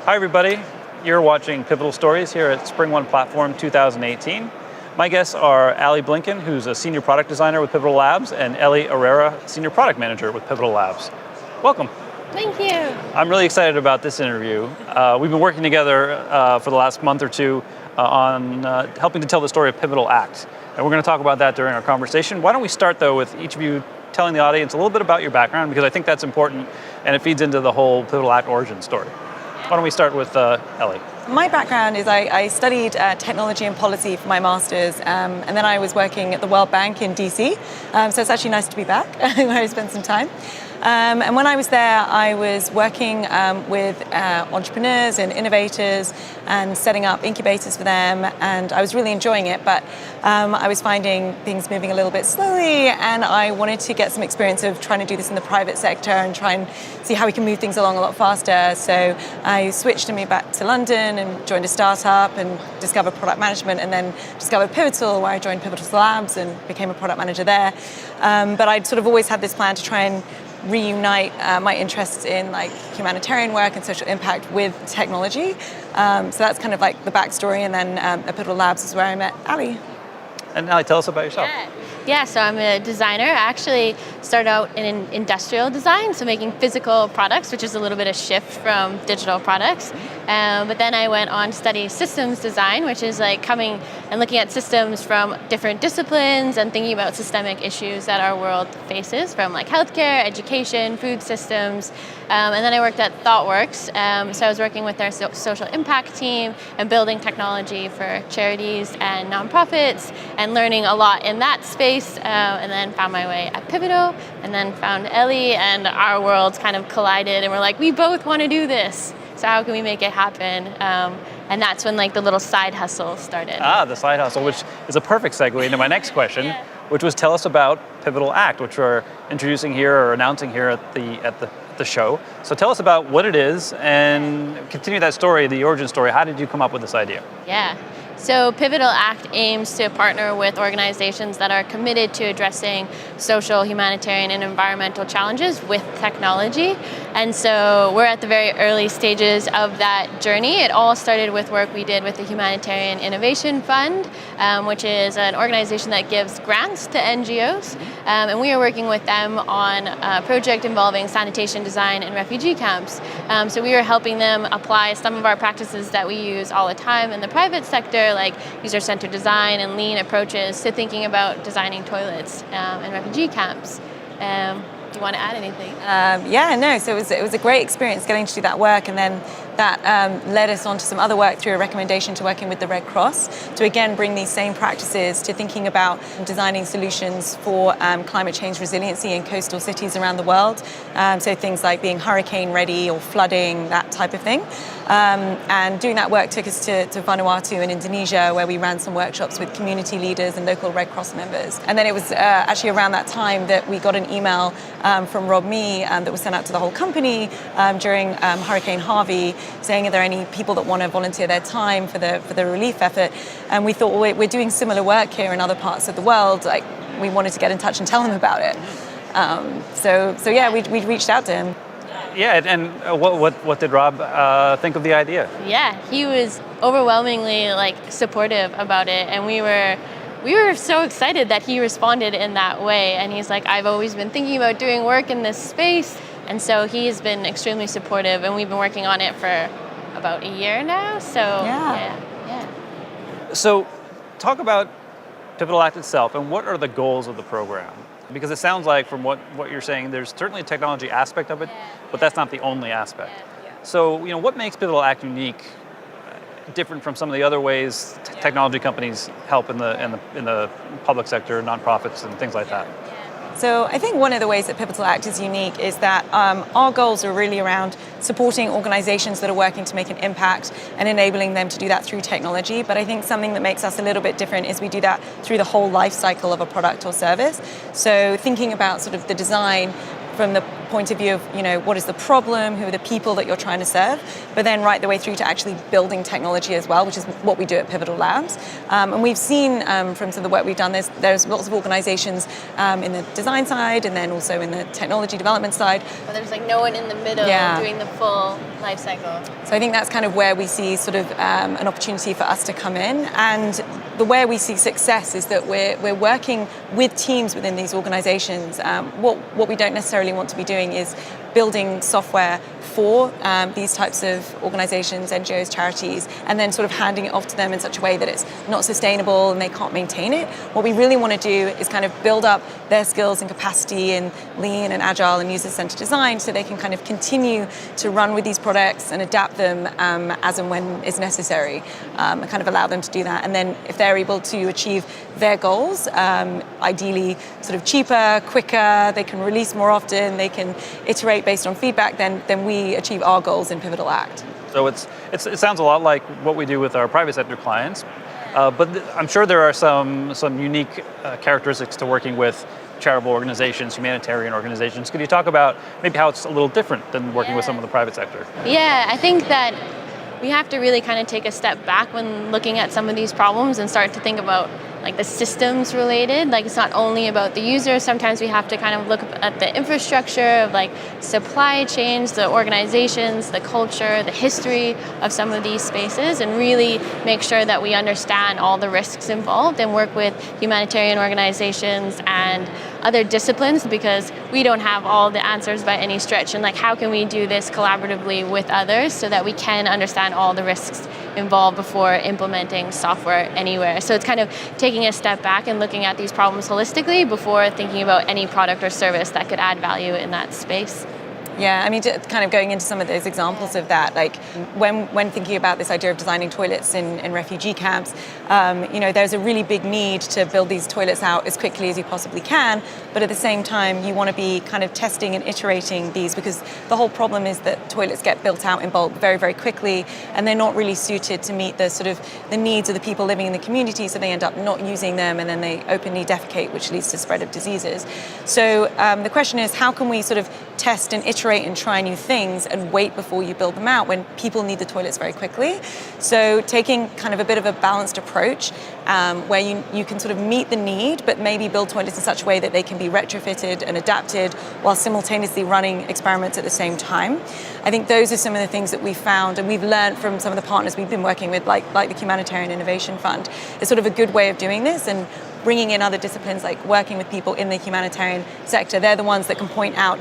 Hi everybody, you're watching Pivotal Stories here at SpringOne Platform 2018. My guests are Ellie Blenkin, who's a Senior Product Designer with Pivotal Labs, and Ellie Ereira, Senior Product Manager with Pivotal Labs. Welcome. Thank you. I'm really excited about this interview. We've been working together for the last month or two on helping to tell the story of Pivotal Act. And we're going to talk about that during our conversation. Why don't we start though with each of you telling the audience a little bit about your background, because I think that's important and it feeds into the whole Pivotal Act origin story. Why don't we start with Ellie? My background is I studied technology and policy for my master's, and then I was working at the World Bank in DC. So it's actually nice to be back, where I spent some time. And when I was there, I was working with entrepreneurs and innovators and setting up incubators for them, and I was really enjoying it, but I was finding things moving a little bit slowly, and I wanted to get some experience of trying to do this in the private sector and try and see how we can move things along a lot faster. So I switched and moved back to London and joined a startup and discovered product management, and then discovered Pivotal, where I joined Pivotal Labs and became a product manager there. But I'd sort of always had this plan to try and reunite my interests in like humanitarian work and social impact with technology. So that's kind of like the backstory, and then at Pivotal Labs is where I met Ellie. And Ellie, tell us about yourself. Yeah, so I'm a designer. I actually started out in industrial design, so making physical products, which is a little bit of shift from digital products. But then I went on to study systems design, which is like coming and looking at systems from different disciplines and thinking about systemic issues that our world faces, from like healthcare, education, food systems. And then I worked at ThoughtWorks. So I was working with their social impact team and building technology for charities and nonprofits and learning a lot in that space. And then found my way at Pivotal, and then found Ellie, and our worlds kind of collided, and we're like, we both want to do this. So how can we make it happen? And that's when like the little side hustle started. The side hustle, which is a perfect segue into my next question, which was tell us about Pivotal Act, which we're introducing here or announcing here at the show. So tell us about what it is and continue that story, the origin story. How did you come up with this idea? Yeah. So Pivotal Act aims to partner with organizations that are committed to addressing social, humanitarian, and environmental challenges with technology. And so we're at the very early stages of that journey. It all started with work we did with the Humanitarian Innovation Fund, which is an organization that gives grants to NGOs. And we are working with them on a project involving sanitation design in refugee camps. So we are helping them apply some of our practices that we use all the time in the private sector, like user-centered design and lean approaches to thinking about designing toilets in refugee camps. Do you want to add anything? So it was a great experience getting to do that work, and then that led us on to some other work through a recommendation to working with the Red Cross to again bring these same practices to thinking about designing solutions for climate change resiliency in coastal cities around the world. So things like being hurricane ready or flooding, that type of thing. And doing that work took us to Vanuatu in Indonesia, where we ran some workshops with community leaders and local Red Cross members. And then it was actually around that time that we got an email from Rob Mee that was sent out to the whole company during Hurricane Harvey, saying, are there any people that want to volunteer their time for the relief effort? And we thought, well, we're doing similar work here in other parts of the world. Like, we wanted to get in touch and tell him about it. We reached out to him. Yeah, and what did Rob think of the idea? Yeah, he was overwhelmingly like supportive about it, and we were so excited that he responded in that way. And he's like, I've always been thinking about doing work in this space. And so he's been extremely supportive, and we've been working on it for about a year now. So yeah. So talk about Pivotal Act itself, and what are the goals of the program? Because it sounds like from what you're saying, there's certainly a technology aspect of it, but that's not the only aspect. So what makes Pivotal Act unique, different from some of the other ways technology companies help in the public sector, nonprofits, and things like that? So I think one of the ways that Pivotal Act is unique is that our goals are really around supporting organizations that are working to make an impact and enabling them to do that through technology. But I think something that makes us a little bit different is we do that through the whole life cycle of a product or service. So thinking about sort of the design from the point of view of, what is the problem, who are the people that you're trying to serve, but then right the way through to actually building technology as well, which is what we do at Pivotal Labs. And we've seen from some of the work we've done, there's lots of organizations in the design side and then also in the technology development side. But there's like no one in the middle doing the full life cycle. So I think that's kind of where we see sort of an opportunity for us to come in. And the way we see success is that we're working with teams within these organizations. What we don't necessarily want to be doing is building software for these types of organizations, NGOs, charities, and then sort of handing it off to them in such a way that it's not sustainable and they can't maintain it. What we really want to do is kind of build up their skills and capacity in lean and agile and user-centered design so they can kind of continue to run with these products and adapt them as and when is necessary, and kind of allow them to do that. And then if they're able to achieve their goals, ideally sort of cheaper, quicker, they can release more often, they can iterate based on feedback, then we achieve our goals in Pivotal Act. So it sounds a lot like what we do with our private sector clients, but I'm sure there are some unique characteristics to working with charitable organizations, humanitarian organizations. Could you talk about maybe how it's a little different than working with some of the private sector? Yeah, I think that we have to really kind of take a step back when looking at some of these problems and start to think about like the systems related. Like it's not only about the user. Sometimes we have to kind of look at the infrastructure of like supply chains, the organizations, the culture, the history of some of these spaces, and really make sure that we understand all the risks involved and work with humanitarian organizations and other disciplines, because we don't have all the answers by any stretch. And like, how can we do this collaboratively with others so that we can understand all the risks involved before implementing software anywhere? So it's kind of taking a step back and looking at these problems holistically before thinking about any product or service that could add value in that space. Yeah, I mean, kind of going into some of those examples of that, like when thinking about this idea of designing toilets in refugee camps, there's a really big need to build these toilets out as quickly as you possibly can, but at the same time, you want to be kind of testing and iterating these, because the whole problem is that toilets get built out in bulk very, very quickly, and they're not really suited to meet the sort of the needs of the people living in the community, so they end up not using them, and then they openly defecate, which leads to spread of diseases. So the question is, how can we sort of test and iterate and try new things and wait before you build them out when people need the toilets very quickly? So taking kind of a bit of a balanced approach where you can sort of meet the need, but maybe build toilets in such a way that they can be retrofitted and adapted while simultaneously running experiments at the same time. I think those are some of the things that we found, and we've learned from some of the partners we've been working with, like the Humanitarian Innovation Fund. It's sort of a good way of doing this, and bringing in other disciplines, like working with people in the humanitarian sector. They're the ones that can point out,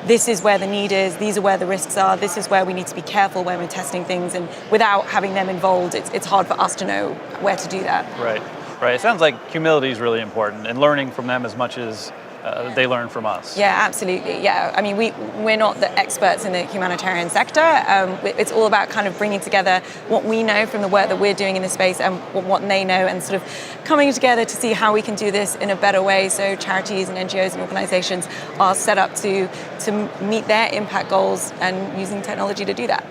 this is where the need is, these are where the risks are, this is where we need to be careful when we're testing things, and without having them involved, it's hard for us to know where to do that. Right. It sounds like humility is really important, and learning from them as much as they learn from us. Yeah, absolutely. Yeah, I mean, we're not the experts in the humanitarian sector. It's all about kind of bringing together what we know from the work that we're doing in this space and what they know, and sort of coming together to see how we can do this in a better way, so charities and NGOs and organizations are set up to meet their impact goals and using technology to do that.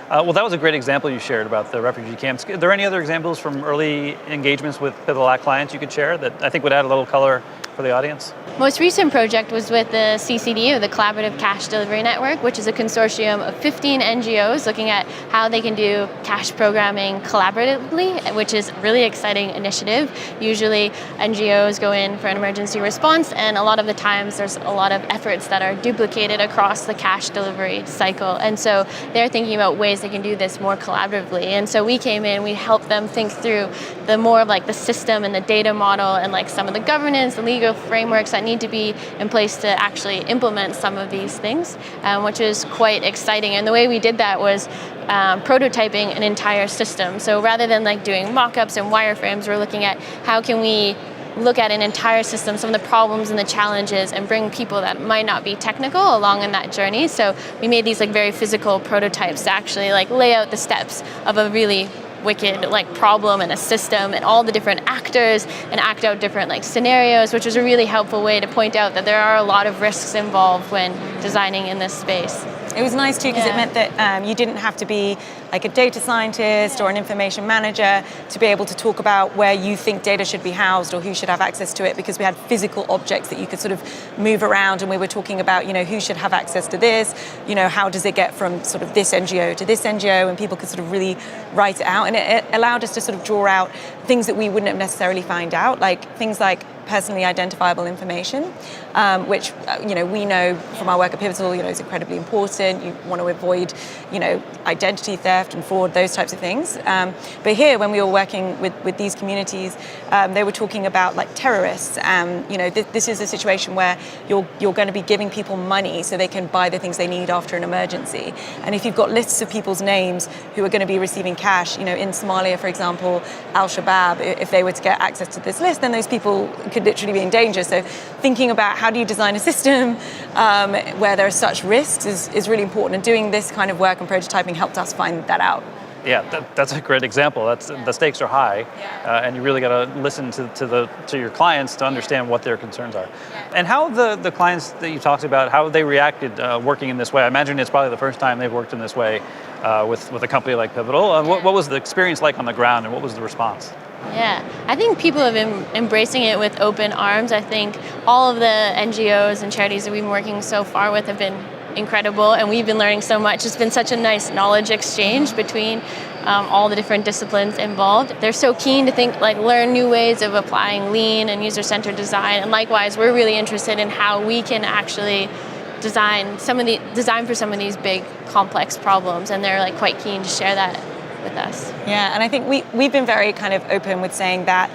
Well, that was a great example you shared about the refugee camps. Are there any other examples from early engagements with Pivotal Act clients you could share that I think would add a little color for the audience? Most recent project was with the CCD, or the Collaborative Cash Delivery Network, which is a consortium of 15 NGOs looking at how they can do cash programming collaboratively, which is a really exciting initiative. Usually NGOs go in for an emergency response, and a lot of the times there's a lot of efforts that are duplicated across the cash delivery cycle. And so they're thinking about ways they can do this more collaboratively. And so we came in, we helped them think through the more of like the system and the data model and like some of the governance, the legal frameworks that need to be in place to actually implement some of these things, which is quite exciting. And the way we did that was prototyping an entire system. So rather than like doing mock-ups and wireframes, we're looking at how can we look at an entire system, some of the problems and the challenges, and bring people that might not be technical along in that journey. So we made these like very physical prototypes to actually like lay out the steps of a really wicked like problem and a system and all the different actors, and act out different like scenarios, which was a really helpful way to point out that there are a lot of risks involved when designing in this space. It was nice too because it meant that you didn't have to be like a data scientist or an information manager to be able to talk about where you think data should be housed or who should have access to it, because we had physical objects that you could sort of move around, and we were talking about, who should have access to this, how does it get from sort of this NGO to this NGO, and people could sort of really write it out. And it allowed us to sort of draw out things that we wouldn't have necessarily found out, like things like personally identifiable information, which we know from our work at Pivotal, is incredibly important. You want to avoid, identity theft and fraud, those types of things. But here, when we were working with these communities, they were talking about like terrorists. This is a situation where you're going to be giving people money so they can buy the things they need after an emergency. And if you've got lists of people's names who are going to be receiving cash, in Somalia, for example, Al-Shabaab, if they were to get access to this list, then those people could literally be in danger. So thinking about how do you design a system where there are such risks is really important. And doing this kind of work and prototyping helped us find that out. Yeah, that's a great example. The stakes are high, and you really got to listen to your clients to understand what their concerns are. And how the clients that you talked about, how they reacted working in this way. I imagine it's probably the first time they've worked in this way with a company like Pivotal. What was the experience like on the ground, and what was the response? Yeah, I think people have been embracing it with open arms. I think all of the NGOs and charities that we've been working so far with have been incredible, and we've been learning so much. It's been such a nice knowledge exchange between all the different disciplines involved. They're so keen to learn new ways of applying lean and user-centered design, and likewise, we're really interested in how we can actually design for some of these big, complex problems, and they're quite keen to share that with us. Yeah, and I think we've been very kind of open with saying that,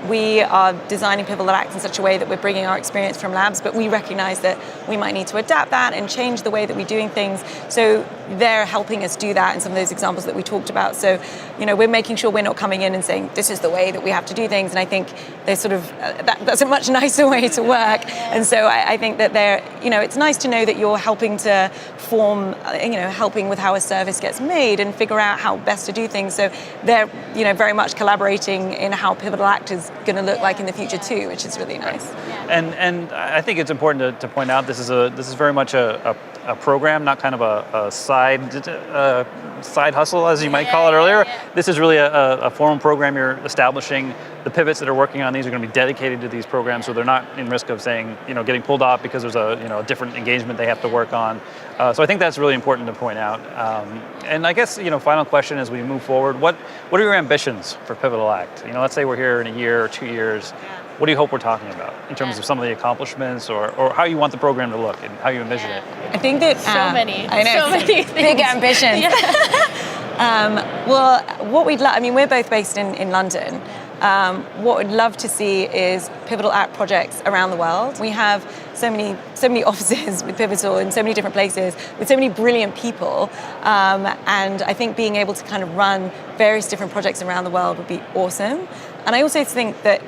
we are designing Pivotal Act in such a way that we're bringing our experience from labs, but we recognize that we might need to adapt that and change the way that we're doing things. So they're helping us do that in some of those examples that we talked about. So, we're making sure we're not coming in and saying, this is the way that we have to do things. And I think there's sort of, that's a much nicer way to work. And so I think that it's nice to know that you're helping to form, helping with how a service gets made and figure out how best to do things. So they're, very much collaborating in how Pivotal Act is going to look like in the future too, which is really nice. And I think it's important to point out this is very much a program, not kind of a side hustle, as you might call it earlier. This is really a formal program you're establishing. The pivots that are working on these are going to be dedicated to these programs, so they're not in risk of getting pulled off because there's a different engagement they have to work on. So I think that's really important to point out. And I guess final question as we move forward: what are your ambitions for Pivotal Act? Let's say we're here in a year or 2 years. What do you hope we're talking about in terms of some of the accomplishments or how you want the program to look and how you envision it? I think that so many things. Big ambitions. Well, what we'd love, we're both based in London. What we'd love to see is Pivotal Act projects around the world. We have so many offices with Pivotal in so many different places with so many brilliant people, and I think being able to kind of run various different projects around the world would be awesome. And I also think that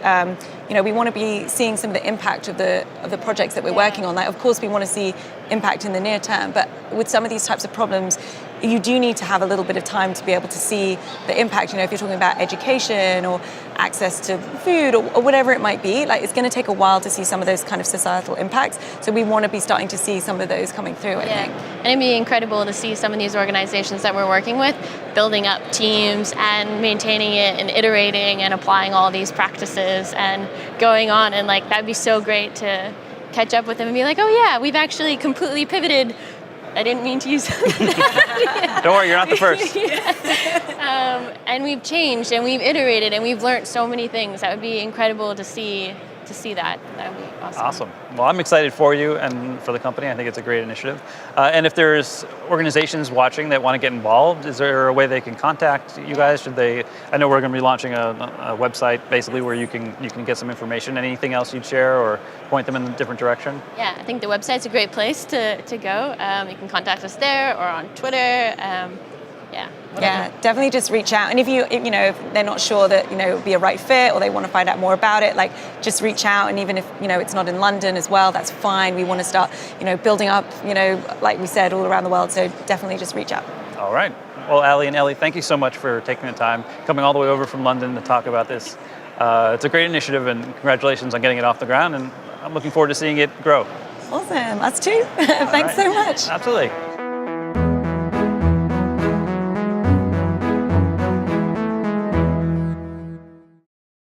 we want to be seeing some of the impact of the projects that we're working on. Of course, we want to see impact in the near term, but with some of these types of problems, you do need to have a little bit of time to be able to see the impact. If you're talking about education or access to food or whatever it might be, it's going to take a while to see some of those kind of societal impacts. So we want to be starting to see some of those coming through, I think. And it'd be incredible to see some of these organizations that we're working with building up teams and maintaining it and iterating and applying all these practices and going on. And that'd be so great to catch up with them and be like, oh yeah, we've actually completely pivoted. I didn't mean to use that. Don't worry, you're not the first. And we've changed and we've iterated and we've learned so many things. That would be incredible to see that. That would be awesome. Awesome. Well, I'm excited for you and for the company. I think it's a great initiative. And if there's organizations watching that want to get involved, is there a way they can contact you guys? I know we're going to be launching a website basically where you can get some information. Anything else you'd share or point them in a different direction? Yeah, I think the website's a great place to go. You can contact us there or on Twitter. Yeah, definitely just reach out. And if they're not sure that it would be a right fit or they want to find out more about it, just reach out. And even if it's not in London as well, that's fine. We want to start building up like we said, all around the world. So definitely just reach out. All right. Well, Ali and Ellie, thank you so much for taking the time, coming all the way over from London to talk about this. It's a great initiative, and congratulations on getting it off the ground. And I'm looking forward to seeing it grow. Awesome. Us too. Thanks so much. Absolutely.